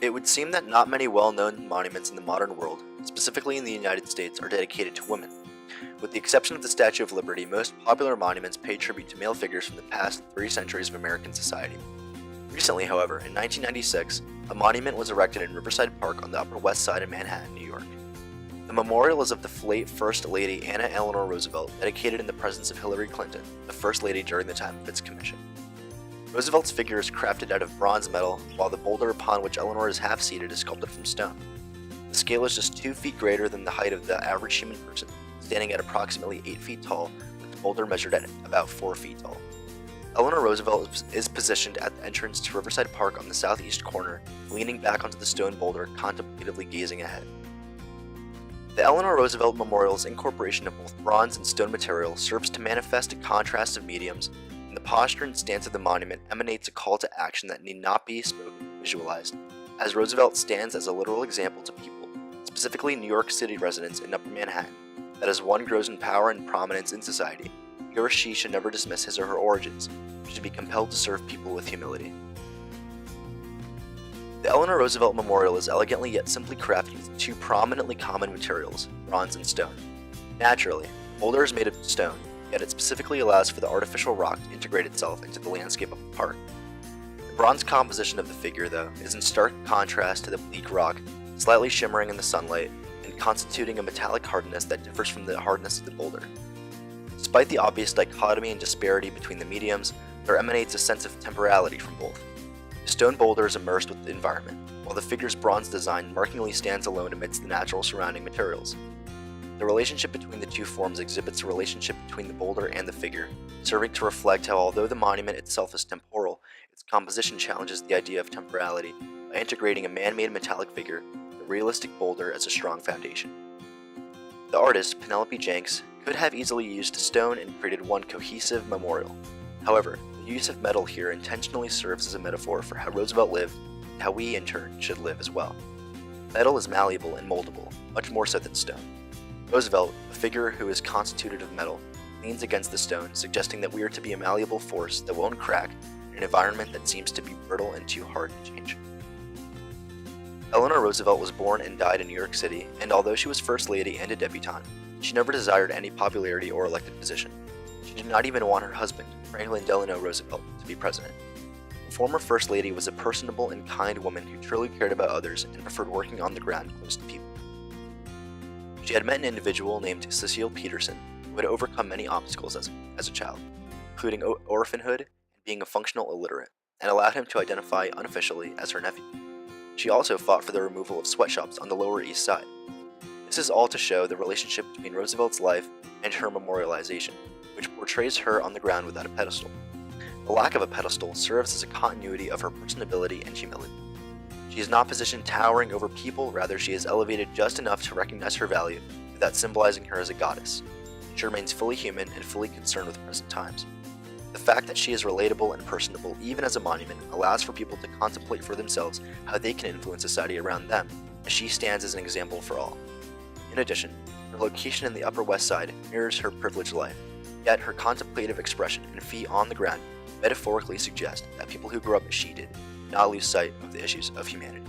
It would seem that not many well-known monuments in the modern world, specifically in the United States, are dedicated to women. With the exception of the Statue of Liberty, most popular monuments pay tribute to male figures from the past 3 centuries of American society. Recently, however, in 1996, a monument was erected in Riverside Park on the Upper West Side of Manhattan, New York. The memorial is of the late First Lady Eleanor Roosevelt, dedicated in the presence of Hillary Clinton, the First Lady during the time of its commission. Roosevelt's figure is crafted out of bronze metal, while the boulder upon which Eleanor is half-seated is sculpted from stone. The scale is just 2 feet greater than the height of the average human person, standing at approximately 8 feet tall, with the boulder measured at about 4 feet tall. Eleanor Roosevelt is positioned at the entrance to Riverside Park on the southeast corner, leaning back onto the stone boulder, contemplatively gazing ahead. The Eleanor Roosevelt Memorial's incorporation of both bronze and stone material serves to manifest a contrast of mediums, and the posture and stance of the monument emanates a call to action that need not be spoken or visualized, as Roosevelt stands as a literal example to people, specifically New York City residents in Upper Manhattan, that as one grows in power and prominence in society, he or she should never dismiss his or her origins, but should be compelled to serve people with humility. The Eleanor Roosevelt Memorial is elegantly yet simply crafted with 2 prominently common materials, bronze and stone. Naturally, the boulder is made of stone, yet it specifically allows for the artificial rock to integrate itself into the landscape of the park. The bronze composition of the figure, though, is in stark contrast to the bleak rock, slightly shimmering in the sunlight, and constituting a metallic hardness that differs from the hardness of the boulder. Despite the obvious dichotomy and disparity between the mediums, there emanates a sense of temporality from both. The stone boulder is immersed with the environment, while the figure's bronze design markingly stands alone amidst the natural surrounding materials. The relationship between the 2 forms exhibits a relationship between the boulder and the figure, serving to reflect how although the monument itself is temporal, its composition challenges the idea of temporality by integrating a man-made metallic figure with a realistic boulder as a strong foundation. The artist, Penelope Jenks, could have easily used stone and created one cohesive memorial. However, the use of metal here intentionally serves as a metaphor for how Roosevelt lived and how we, in turn, should live as well. Metal is malleable and moldable, much more so than stone. Roosevelt, a figure who is constituted of metal, leans against the stone, suggesting that we are to be a malleable force that won't crack in an environment that seems to be brittle and too hard to change. Eleanor Roosevelt was born and died in New York City, and although she was First Lady and a debutante, she never desired any popularity or elected position. She did not even want her husband, Franklin Delano Roosevelt, to be president. The former First Lady was a personable and kind woman who truly cared about others and preferred working on the ground close to people. She had met an individual named Cecile Peterson who had overcome many obstacles as a child, including orphanhood and being a functional illiterate, and allowed him to identify unofficially as her nephew. She also fought for the removal of sweatshops on the Lower East Side. This is all to show the relationship between Roosevelt's life and her memorialization, which portrays her on the ground without a pedestal. The lack of a pedestal serves as a continuity of her personability and humility. She is not positioned towering over people, rather she is elevated just enough to recognize her value without symbolizing her as a goddess. She remains fully human and fully concerned with present times. The fact that she is relatable and personable even as a monument allows for people to contemplate for themselves how they can influence society around them, as she stands as an example for all. In addition, her location in the Upper West Side mirrors her privileged life, yet her contemplative expression and feet on the ground metaphorically suggest that people who grew up as she did not lose sight of the issues of humanity.